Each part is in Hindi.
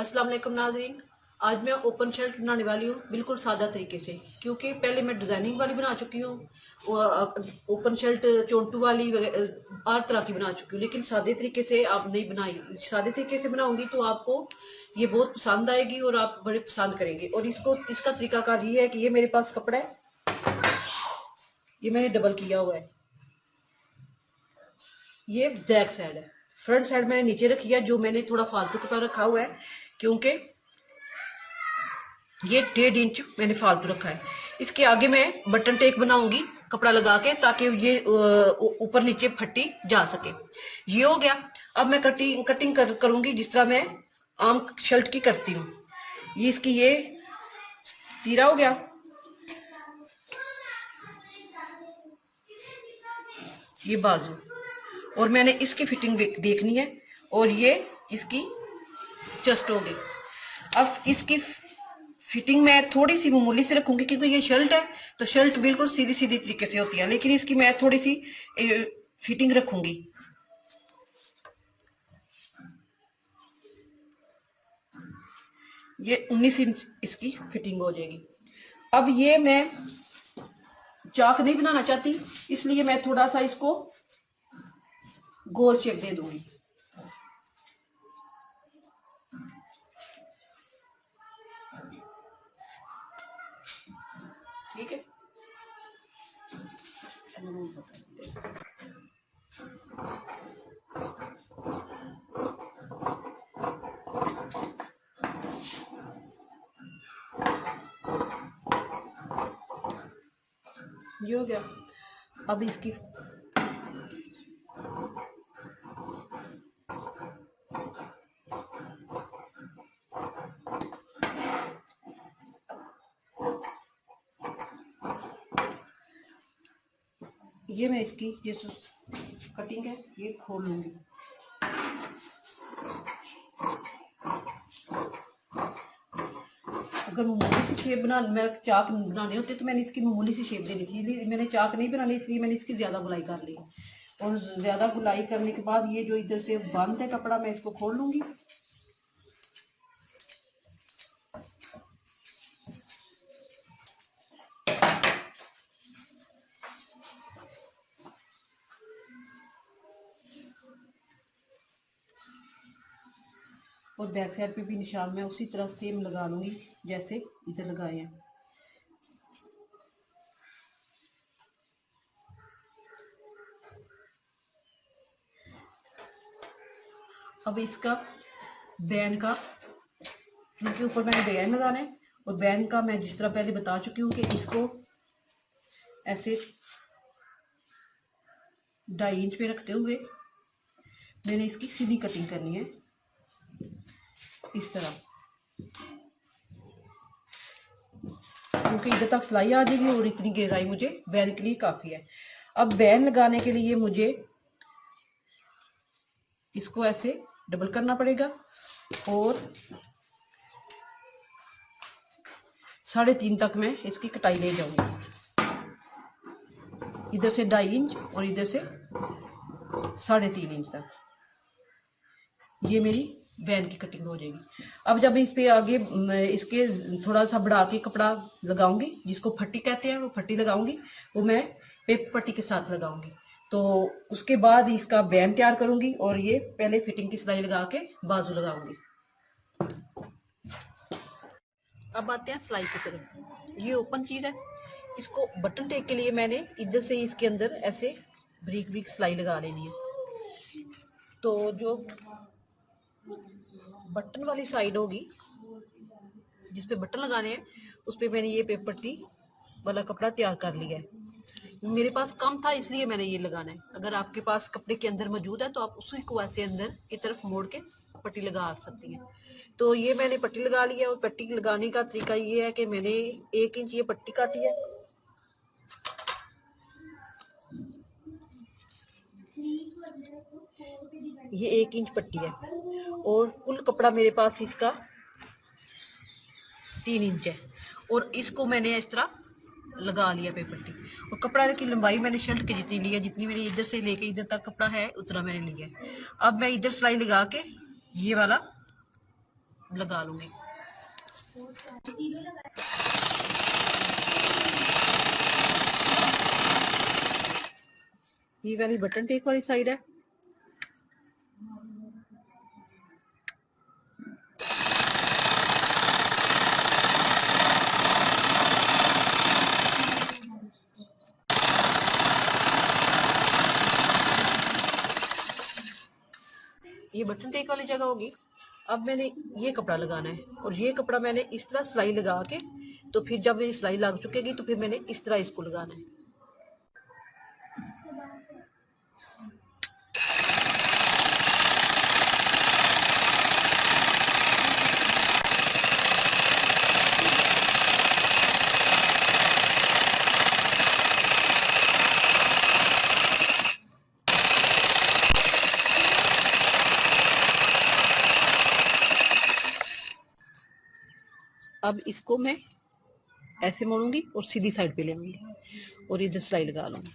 अस्सलाम वालेकुम नाज़रीन। आज मैं ओपन शर्ट बनाने वाली हूँ बिल्कुल सादा तरीके से, क्योंकि पहले मैं डिज़ाइनिंग वाली बना चुकी हूँ, ओपन शर्ट चोंटू वाली हर तरह की बना चुकी हूँ, लेकिन सादे तरीके से आप नहीं बनाई। सादे तरीके से बनाऊंगी तो आपको ये बहुत पसंद आएगी और आप बड़े पसंद करेंगे। और इसका तरीकाकार ये है कि ये मेरे पास कपड़ा है, ये मैंने डबल किया हुआ है, ये बैक साइड है। फ्रंट साइड मैंने नीचे रखी है, जो मैंने थोड़ा फालतू कपड़ा रखा हुआ है, क्योंकि ये 1.5 इंच मैंने फालतू रखा है। इसके आगे मैं बटन टेक बनाऊंगी कपड़ा लगा के, ताकि ये ऊपर नीचे फट्टी जा सके। ये हो गया। अब मैं कटिंग करूंगी जिस तरह मैं आम शर्ट की करती हूँ। ये इसकी ये तीरा हो गया, ये बाजू, और मैंने इसकी फिटिंग देखनी है, और ये इसकी चेस्ट हो गई। अब इसकी फिटिंग मैं थोड़ी सी मामूली से रखूंगी, क्योंकि ये शर्ट है तो शर्ट बिल्कुल सीधी सीधी तरीके से होती है, लेकिन इसकी मैं थोड़ी सी फिटिंग रखूंगी। ये 19 इंच इसकी फिटिंग हो जाएगी। अब ये मैं चाक नहीं बनाना चाहती, इसलिए मैं थोड़ा सा इसको गोल शेप दे दूंगी। ठीक है, ये हो गया। अब इसकी ये मैं इसकी ये कटिंग है ये खोल लूंगी। अगर मामूली सी शेप मैं चाक बनाने होते तो मैंने इसकी मामूली सी शेप देनी थी, मैंने चाक नहीं बनानी, इसलिए मैंने इसकी ज्यादा गुलाई कर ली। और ज्यादा गुलाई करने के बाद ये जो इधर से बंद है कपड़ा, मैं इसको खोल लूंगी। और बैक साइड पे भी निशान मैं उसी तरह सेम लगा लूंगी जैसे इधर लगाए हैं। अब इसका बैन का, क्योंकि ऊपर मैंने बैन लगाना है, और बैन का मैं जिस तरह पहले बता चुकी हूँ कि इसको ऐसे 2.5 इंच पे रखते हुए मैंने इसकी सीधी कटिंग करनी है इस तरह, क्योंकि इधर तक सिलाई आ जाएगी और इतनी गहराई मुझे बैन के लिए काफी है। अब बैन लगाने के लिए मुझे इसको ऐसे डबल करना पड़ेगा, और 3.5 तक मैं इसकी कटाई ले जाऊंगी। इधर से 2.5 इंच और इधर से 3.5 इंच तक ये मेरी बैन की कटिंग हो जाएगी। अब जब इस पे आगे इसके थोड़ा सा बढ़ा के कपड़ा लगाऊंगी, जिसको फट्टी कहते हैं, वो फट्टी लगाऊंगी, वो मैं पेपर पट्टी के साथ लगाऊंगी। तो उसके बाद इसका बैन तैयार करूंगी, और ये पहले फिटिंग की सिलाई लगा के बाजू लगाऊंगी। अब आते हैं सिलाई की तरफ। ये ओपन चीज है, इसको बटन टेक के लिए मैंने इधर से इसके अंदर ऐसे ब्रीक ब्रीक सिलाई लगा लेनी है। तो जो बटन वाली साइड होगी जिस पे बटन लगाने हैं, उस पे मैंने ये पेपर पट्टी वाला कपड़ा तैयार कर लिया है। मेरे पास कम था इसलिए मैंने ये लगाना है। अगर आपके पास कपड़े के अंदर मौजूद है तो आप उसी को ऐसे अंदर की तरफ मोड़ के पट्टी लगा सकती हैं। तो ये मैंने पट्टी लगा ली है, और पट्टी लगाने का तरीका ये है कि मैंने 1 इंच ये पट्टी काटी है, ये 1 इंच पट्टी है, और कुल कपड़ा मेरे पास इसका 3 इंच है, और इसको मैंने इस तरह लगा लिया पेपर पट्टी। और कपड़ा की लंबाई मैंने शर्ट की जितनी ली है, जितनी मेरी इधर से लेके इधर तक कपड़ा है उतना मैंने लिया है। अब मैं इधर सिलाई लगा के ये वाला लगा लूंगी। ये वाली बटन टेक वाली साइड है। ये बटन टेक वाली जगह होगी। अब मैंने ये कपड़ा लगाना है और ये कपड़ा मैंने इस तरह सिलाई लगा के, तो फिर जब मेरी सिलाई लग चुकेगी तो फिर मैंने इस तरह इसको लगाना है। अब इसको मैं ऐसे मोड़ूंगी और सीधी साइड पे ले आऊंगी और इधर सिलाई लगा लूंगी।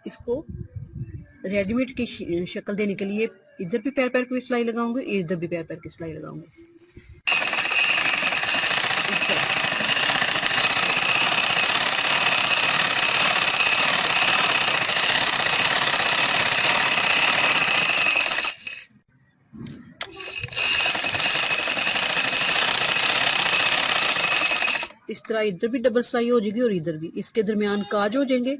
इसको रेडीमेड की शक्ल देने के लिए इधर भी पैर पैर की सिलाई लगाऊंगी, इधर भी पैर पैर की सिलाई लगाऊंगी। इस तरह इधर भी डबल सिलाई हो जाएगी और इधर भी, इसके दरमियान काज हो जाएंगे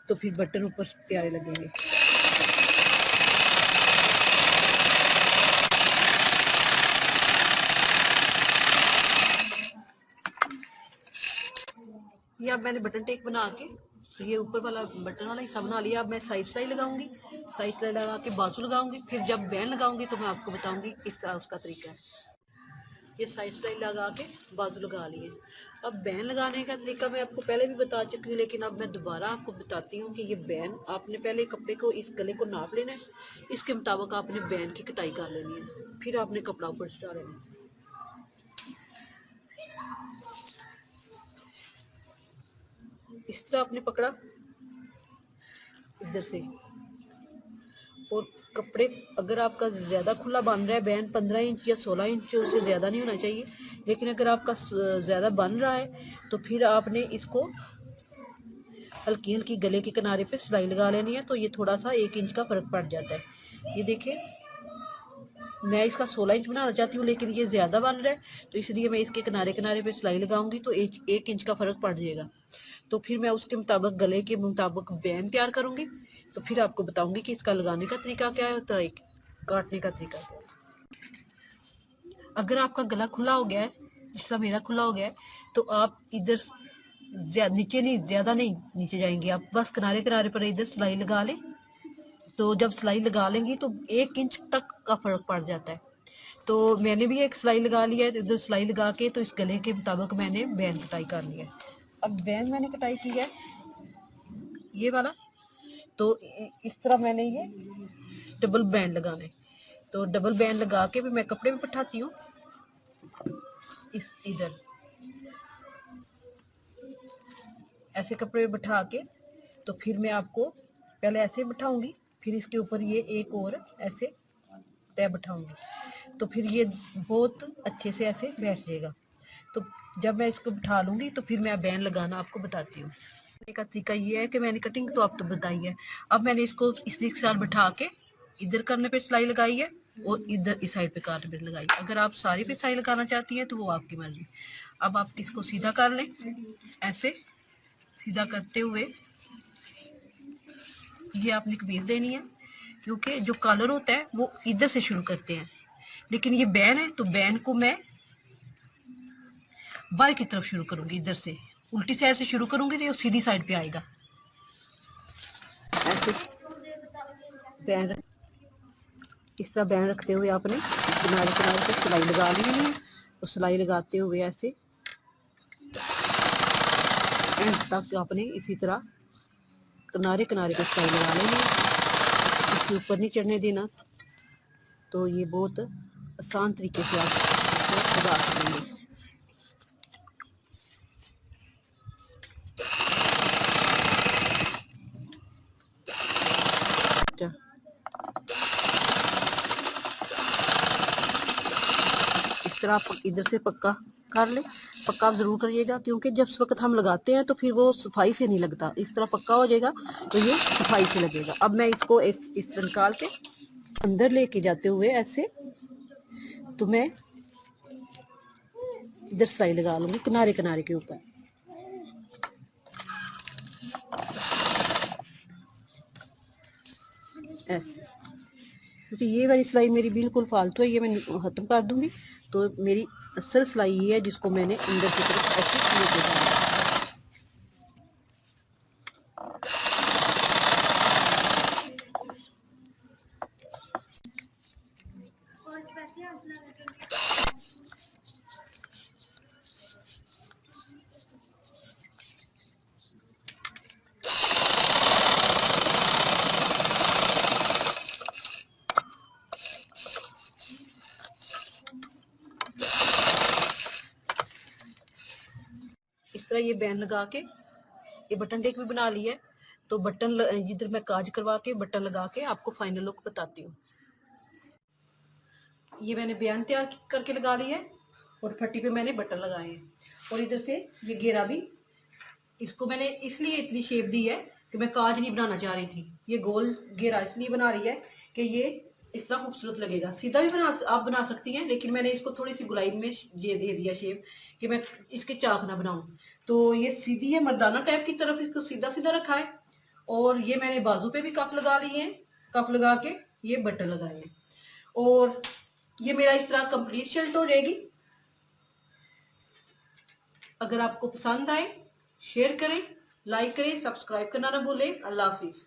तो फिर बटन ऊपर प्यारे लगेंगे। ये अब मैंने बटन टेक बना के तो ये ऊपर वाला बटन वाला हिस्सा बना लिया। अब मैं साइड सिलाई लगाऊंगी, साइड सिलाई लगा के बाजू लगाऊंगी, फिर जब बैन लगाऊंगी तो मैं आपको बताऊंगी किस तरह उसका तरीका है। ये साइड सिलाई लगा के बाजू लगा लिए। अब बैन लगाने का तरीका मैं आपको पहले भी बता चुकी हूँ, लेकिन अब मैं दोबारा आपको बताती हूँ कि ये बैन आपने पहले कपड़े को, इस गले को नाप लेना है, इसके मुताबिक आपने बैन की कटाई कर लेनी है, फिर आपने कपड़ा ऊपर चढ़ा लेना है। इस तरह आपने पकड़ा इधर से, और कपड़े अगर आपका ज़्यादा खुला बन रहा है, बैन 15 इंच या 16 इंच से ज़्यादा नहीं होना चाहिए, लेकिन अगर आपका ज़्यादा बन रहा है तो फिर आपने इसको हल्की हल्की गले के किनारे पे सिलाई लगा लेनी है। तो ये थोड़ा सा 1 इंच का फ़र्क पड़ जाता है। ये देखिए मैं इसका 16 इंच बनाना चाहती हूँ, लेकिन ये ज़्यादा बन रहा है तो इसलिए मैं इसके किनारे किनारे पे सिलाई लगाऊंगी तो 1 इंच का फ़र्क पड़ जाएगा। तो फिर मैं उसके मुताबिक, गले के मुताबिक बैन तैयार करूँगी, तो फिर आपको बताऊंगी कि इसका लगाने का तरीका क्या है और काटने का तरीका क्या है। अगर आपका गला खुला हो गया है, जिस तरह मेरा खुला हो गया है, तो आप इधर नीचे नहीं, ज़्यादा नहीं नीचे जाएंगे, आप बस किनारे किनारे पर इधर सिलाई लगा लें। तो जब सिलाई लगा लेंगी तो 1 इंच तक का फ़र्क पड़ जाता है। तो मैंने भी एक सिलाई लगा लिया है, इधर सिलाई लगा के तो इस गले के मुताबिक मैंने बैन कटाई कर लिया है। अब बैन मैंने कटाई की है ये वाला, तो इस तरह मैंने ये डबल बैंड लगाना है। तो डबल बैंड लगा के भी मैं कपड़े में बिठाती हूँ, इस इधर ऐसे कपड़े में बिठा के, तो फिर मैं आपको पहले ऐसे बिठाऊंगी, फिर इसके ऊपर ये एक और ऐसे तय बिठाऊंगी, तो फिर ये बहुत अच्छे से ऐसे बैठ जाएगा। तो जब मैं इसको बिठा लूँगी तो फिर मैं बैन लगाना आपको बताती हूँ। का तरीका ये है कि मैंने कटिंग तो आपको बताई है। अब मैंने इसको इसी के साथ बिठा के इधर करने पे सिलाई लगाई है और इधर इस साइड पे काटने पे लगाई। अगर आप सारी पे सिलाई लगाना चाहती हैं तो वो आपकी मर्जी। अब आप इसको सीधा कर लें, ऐसे सीधा करते हुए ये आपने कमीज देनी है, क्योंकि जो कॉलर होता है वो इधर से शुरू करते हैं, लेकिन ये बैन है तो बैन को मैं बाएं की तरफ शुरू करूंगी इधर से, उल्टी साइड से शुरू करूंगी तो ये सीधी साइड पे आएगा। ऐसे बैंड, इस तरह बैंड रखते हुए आपने किनारे किनारे पे सिलाई लगा ली है। तो सिलाई लगाते हुए ऐसे एंड तक आपने इसी तरह किनारे किनारे पे सिलाई लगा लेनी है, इसके ऊपर नहीं चढ़ने देना। तो ये बहुत आसान तरीके से आप इसको लगा सकेंगे। इस तरह आप इधर से पक्का कर ले, पक्का आप ज़रूर करिएगा, क्योंकि जब इस वक्त हम लगाते हैं तो फिर वो सफाई से नहीं लगता। इस तरह पक्का हो जाएगा तो ये सफाई से लगेगा। अब मैं इसको इस तरह निकाल के अंदर लेके जाते हुए ऐसे, तो मैं इधर सिलाई लगा लूँगी किनारे किनारे के ऊपर। ऐसे, क्योंकि ये वाली सिलाई मेरी बिल्कुल फालतू है, ये मैं ख़त्म कर दूँगी। तो मेरी असल सिलाई ये है जिसको मैंने अंदर की तरफ ऐसे लेके जाना है। इस तरह ये बैंड लगा के ये बटन टेक भी बना लिया है। तो बटन इधर मैं काज करवा के बटन लगा के आपको फाइनल लुक बताती हूँ। ये मैंने बयान तैयार करके लगा लिया है और पट्टी पे मैंने बटन लगाए हैं। और इधर से ये घेरा भी, इसको मैंने इसलिए इतनी शेप दी है कि मैं काज नहीं बनाना चाह रही थी। ये गोल घेरा इसलिए बना रही है कि ये इस तरह खूबसूरत लगेगा। सीधा भी आप बना सकती हैं, लेकिन मैंने इसको थोड़ी सी गुलाई में ये दे दिया शेप कि मैं इसके चाक ना बनाऊं। तो ये सीधी है, मर्दाना टाइप की तरफ इसको सीधा सीधा रखा है। और ये मैंने बाजू पे भी कफ लगा लिए हैं, कफ लगा के ये बटन लगाए हैं। और ये मेरा इस तरह कंप्लीट शर्ट हो जाएगी। अगर आपको पसंद आए शेयर करें, लाइक करें, सब्सक्राइब करना ना भूलें। अल्लाह हाफिज।